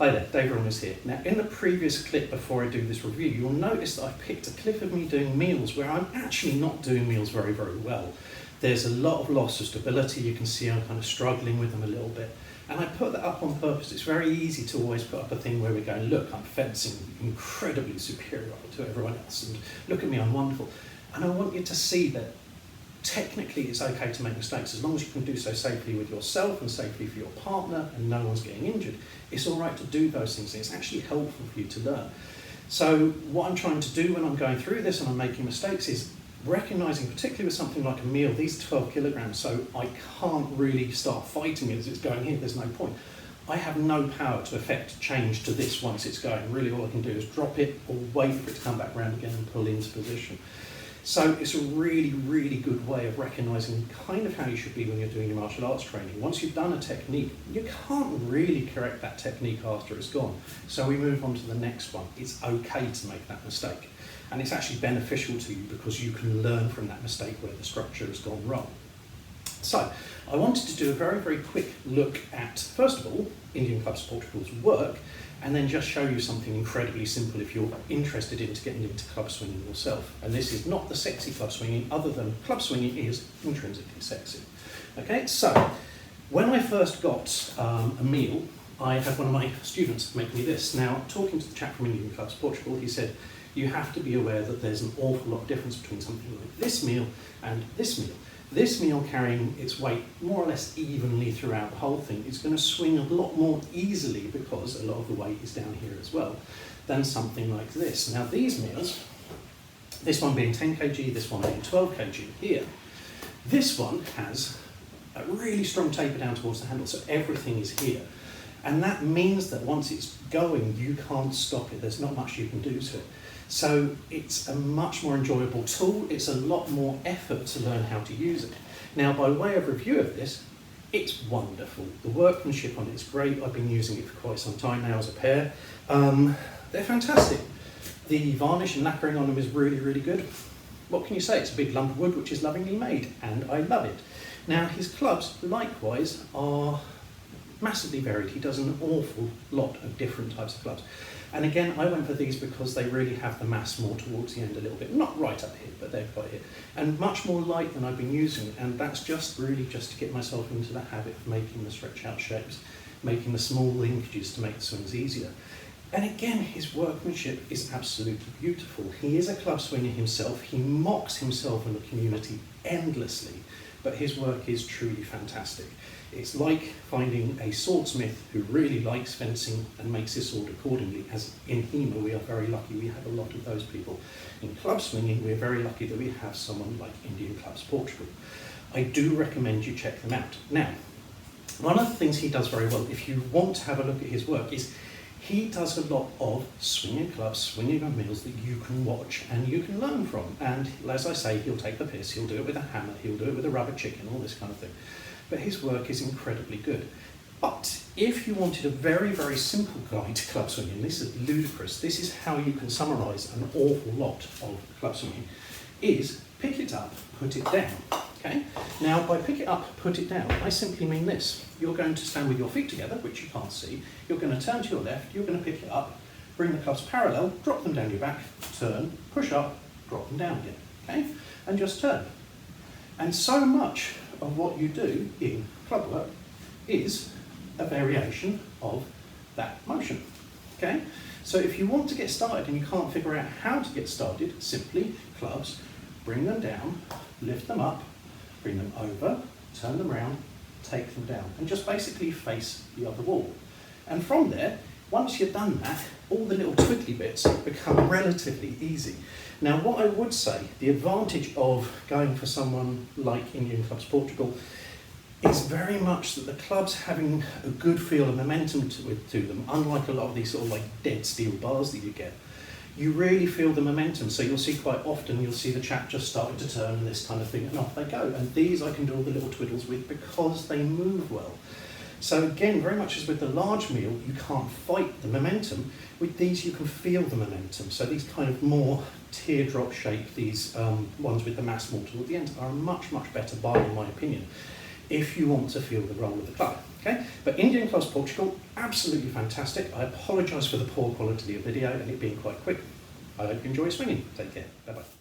Hi there, Dave Ronners here. Now, in the previous clip before I do this review, you'll notice that I picked a clip of me doing meals where I'm actually not doing meals very, very well. There's a lot of loss of stability. You can see I'm kind of struggling with them a little bit. And I put that up on purpose. It's very easy to always put up a thing where we're going, look, I'm fencing incredibly superior to everyone else, and look at me, I'm wonderful. And I want you to see that technically it's okay to make mistakes as long as you can do so safely with yourself and safely for your partner and no one's getting injured. It's all right to do those things, and it's actually helpful for you to learn. So what I'm trying to do when I'm going through this and I'm making mistakes is recognising, particularly with something like a meal, these 12 kilograms, so I can't really start fighting it as it's going here, there's no point. I have no power to affect change to this once it's going. Really all I can do is drop it or wait for it to come back around again and pull into position. So it's a really, really good way of recognising kind of how you should be when you're doing your martial arts training. Once you've done a technique, you can't really correct that technique after it's gone. So we move on to the next one. It's okay to make that mistake. And it's actually beneficial to you because you can learn from that mistake where the structure has gone wrong. So I wanted to do a very, very quick look at, first of all, Indian Clubs Portugal's work, and then just show you something incredibly simple if you're interested in getting into club swinging yourself. And this is not the sexy club swinging, other than club swinging is intrinsically sexy. Okay, so when I first got a meal, I had one of my students make me this. Now, talking to the chap from Indian Clubs Portugal, he said, you have to be aware that there's an awful lot of difference between something like this meal and this meal. This meal, carrying its weight more or less evenly throughout the whole thing, is going to swing a lot more easily because a lot of the weight is down here as well, than something like this. Now these meals, this one being 10 kg, this one being 12 kg here, this one has a really strong taper down towards the handle, so everything is here. And that means that once it's going, you can't stop it. There's not much you can do to it. So it's a much more enjoyable tool. It's a lot more effort to learn how to use it. Now, by way of review of this, it's wonderful. The workmanship on it is great. I've been using it for quite some time now as a pair. They're fantastic. The varnish and lacquering on them is really, really good. What can you say? It's a big lump of wood which is lovingly made, and I love it. Now, his clubs, likewise, are massively varied. He does an awful lot of different types of clubs. And again, I went for these because they really have the mass more towards the end a little bit. Not right up here, but they're quite here. And much more light than I've been using. And that's just really just to get myself into the habit of making the stretch out shapes, making the small linkages to make the swings easier. And again, his workmanship is absolutely beautiful. He is a club swinger himself. He mocks himself and the community endlessly, but his work is truly fantastic. It's like finding a swordsmith who really likes fencing and makes his sword accordingly. As in HEMA, we are very lucky we have a lot of those people. In club swinging, we're very lucky that we have someone like Indian Clubs Portugal. I do recommend you check them out. Now, one of the things he does very well, if you want to have a look at his work, is he does a lot of swinging clubs, swinging on meals that you can watch and you can learn from. And as I say, he'll take the piss, he'll do it with a hammer, he'll do it with a rubber chicken, all this kind of thing. But his work is incredibly good. But if you wanted a very, very simple guide to club swinging, this is ludicrous, this is how you can summarise an awful lot of club swinging, is pick it up, put it down. Okay? Now, by pick it up, put it down, I simply mean this. You're going to stand with your feet together, which you can't see. You're going to turn to your left, you're going to pick it up, bring the clubs parallel, drop them down your back, turn, push up, drop them down again. Okay? And just turn. And so much of what you do in club work is a variation of that motion. Okay? So if you want to get started and you can't figure out how to get started, simply clubs, bring them down, lift them up, bring them over, turn them around, take them down, and just basically face the other wall. And from there, once you've done that, all the little twiddly bits become relatively easy. Now, what I would say, the advantage of going for someone like Indian Clubs Portugal is very much that the clubs having a good feel of momentum to them, unlike a lot of these sort of like dead steel bars that you get. You really feel the momentum, so you'll see quite often, you'll see the chap just starting to turn and this kind of thing, and off they go. And these I can do all the little twiddles with because they move well. So again, very much as with the large meal, you can't fight the momentum. With these, you can feel the momentum. So these kind of more teardrop shape, these ones with the mass more toward the end, are a much, much better buy in my opinion. if you want to feel the roll of the club. Okay? But Indian class Portugal, absolutely fantastic. I apologise for the poor quality of the video and it being quite quick. I hope you enjoy swinging. Take care. Bye bye.